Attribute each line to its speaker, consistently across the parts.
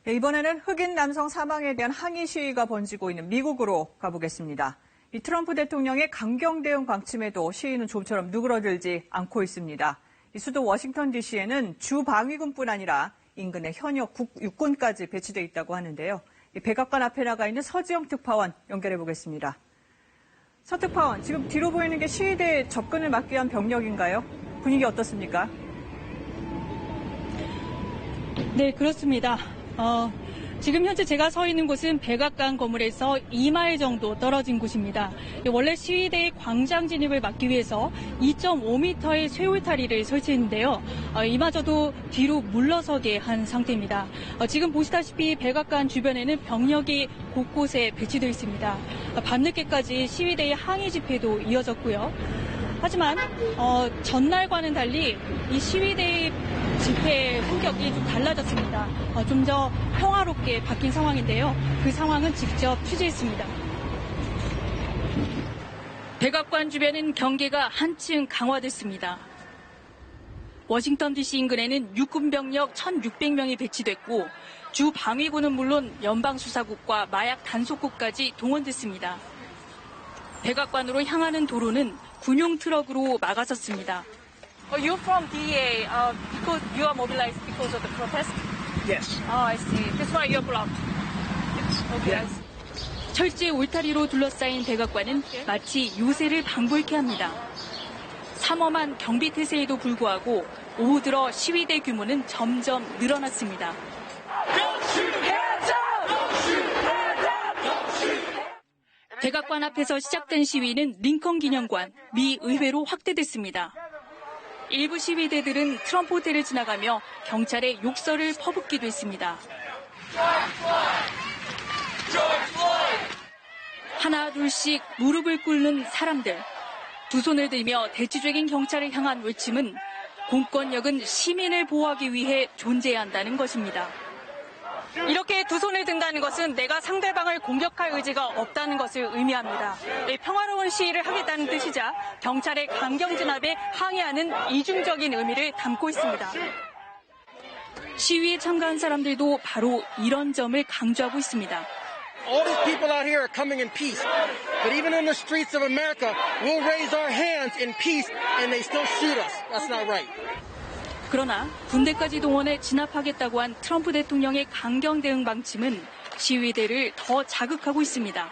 Speaker 1: 네, 이번에는 흑인 남성 사망에 대한 항의 시위가 번지고 있는 미국으로 가보겠습니다. 이 트럼프 대통령의 강경 대응 방침에도 시위는 좀처럼 누그러들지 않고 있습니다. 이 수도 워싱턴 DC에는 주 방위군뿐 아니라 인근의 현역 육군까지 배치돼 있다고 하는데요. 이 백악관 앞에 나가 있는 서지영 특파원 연결해 보겠습니다. 서 특파원, 지금 뒤로 보이는 게 시위대 접근을 막기 위한 병력인가요? 분위기 어떻습니까?
Speaker 2: 네, 그렇습니다. 지금 현재 제가 서 있는 곳은 백악관 건물에서 2마일 정도 떨어진 곳입니다. 원래 시위대의 광장 진입을 막기 위해서 2.5m의 쇠울타리를 설치했는데요. 이마저도 뒤로 물러서게 한 상태입니다. 지금 보시다시피 백악관 주변에는 병력이 곳곳에 배치되어 있습니다. 밤늦게까지 시위대의 항의 집회도 이어졌고요. 하지만 전날과는 달리 이 시위대의 집회 성격이 좀 달라졌습니다. 좀 더 평화롭게 바뀐 상황인데요. 그 상황은 직접 취재했습니다. 백악관 주변은 경계가 한층 강화됐습니다. 워싱턴 DC 인근에는 육군 병력 1,600명이 배치됐고 주 방위군은 물론 연방수사국과 마약 단속국까지 동원됐습니다. 백악관으로 향하는 도로는 군용 트럭으로 막아섰습니다. You're from DEA because you are mobilized because of the protest?
Speaker 3: Yes.
Speaker 2: Oh, I see. That's why you're blocked. Okay.
Speaker 3: Yes.
Speaker 2: 철제 울타리로 둘러싸인 백악관은 마치 요새를 방불케 합니다. 삼엄한 경비 태세에도 불구하고 오후 들어 시위대 규모는 점점 늘어났습니다. 백악관 앞에서 시작된 시위는 링컨 기념관, 미 의회로 확대됐습니다. 일부 시위대들은 트럼프 호텔을 지나가며 경찰에 욕설을 퍼붓기도 했습니다. 하나 둘씩 무릎을 꿇는 사람들. 두 손을 들며 대치적인 경찰을 향한 외침은 공권력은 시민을 보호하기 위해 존재해야 한다는 것입니다. 이렇게 두 손을 든다는 것은 내가 상대방을 공격할 의지가 없다는 것을 의미합니다. 평화로운 시위를 하겠다는 뜻이자 경찰의 강경 진압에 항의하는 이중적인 의미를 담고 있습니다. 시위에 참가한 사람들도 바로 이런 점을 강조하고 있습니다.
Speaker 3: All these people out here are coming in peace. But even in the streets of America, we'll raise our hands in peace and they still shoot us. That's not right.
Speaker 2: 그러나 군대까지 동원해 진압하겠다고 한 트럼프 대통령의 강경 대응 방침은 시위대를 더 자극하고 있습니다.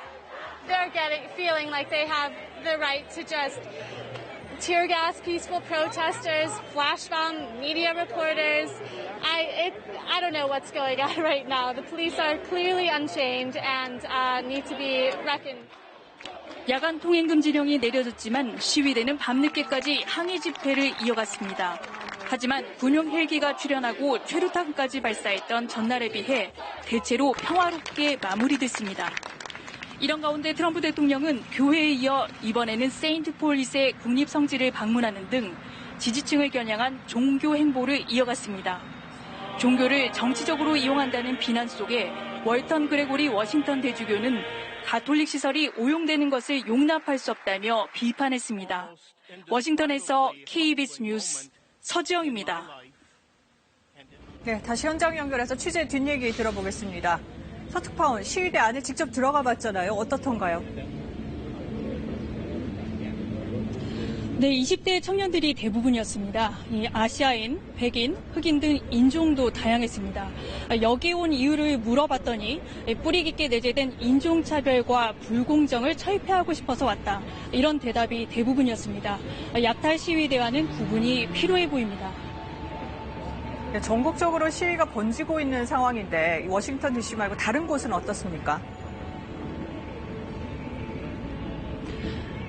Speaker 4: They're feeling like they have the right to just tear gas peaceful protesters, flash bomb media reporters. I don't know what's going on right now. The police are clearly unchained and need to be reckoned.
Speaker 2: 야간 통행 금지령이 내려졌지만 시위대는 밤늦게까지 항의 집회를 이어갔습니다. 하지만 군용 헬기가 출현하고 최루탄까지 발사했던 전날에 비해 대체로 평화롭게 마무리됐습니다. 이런 가운데 트럼프 대통령은 교회에 이어 이번에는 세인트 폴릿의 국립성지를 방문하는 등 지지층을 겨냥한 종교 행보를 이어갔습니다. 종교를 정치적으로 이용한다는 비난 속에 월턴 그레고리 워싱턴 대주교는 가톨릭 시설이 오용되는 것을 용납할 수 없다며 비판했습니다. 워싱턴에서 KBS 뉴스 서지영입니다.
Speaker 1: 네, 다시 현장 연결해서 취재 뒷얘기 들어보겠습니다. 서 특파원, 시위대 안에 직접 들어가 봤잖아요. 어떻던가요?
Speaker 2: 네, 20대 청년들이 대부분이었습니다. 아시아인, 백인, 흑인 등 인종도 다양했습니다. 여기에 온 이유를 물어봤더니 뿌리 깊게 내재된 인종차별과 불공정을 철폐하고 싶어서 왔다. 이런 대답이 대부분이었습니다. 약탈 시위대와는 구분이 필요해 보입니다.
Speaker 1: 네, 전국적으로 시위가 번지고 있는 상황인데 워싱턴 DC 말고 다른 곳은 어떻습니까?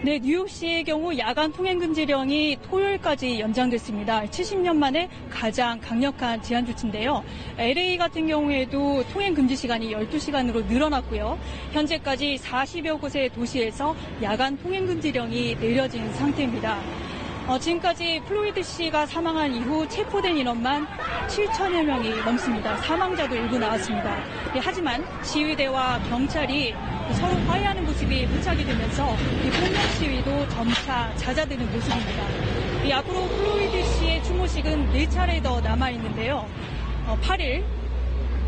Speaker 2: 네, 뉴욕시의 경우 야간 통행 금지령이 토요일까지 연장됐습니다. 70년 만에 가장 강력한 제한 조치인데요. LA 같은 경우에도 통행 금지 시간이 12시간으로 늘어났고요. 현재까지 40여 곳의 도시에서 야간 통행 금지령이 내려진 상태입니다. 지금까지 플로이드 씨가 사망한 이후 체포된 인원만 7천여 명이 넘습니다. 사망자도 일부 나왔습니다. 하지만 시위대와 경찰이 서로 화해하는 모습이 포착이 되면서 이 폭력 시위도 점차 잦아드는 모습입니다. 앞으로 플로이드 씨의 추모식은 4차례 더 남아있는데요. 8일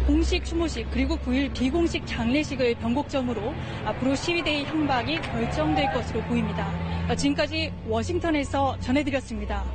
Speaker 2: 공식 추모식 그리고 9일 비공식 장례식을 변곡점으로 앞으로 시위대의 향방이 결정될 것으로 보입니다. 지금까지 워싱턴에서 전해드렸습니다.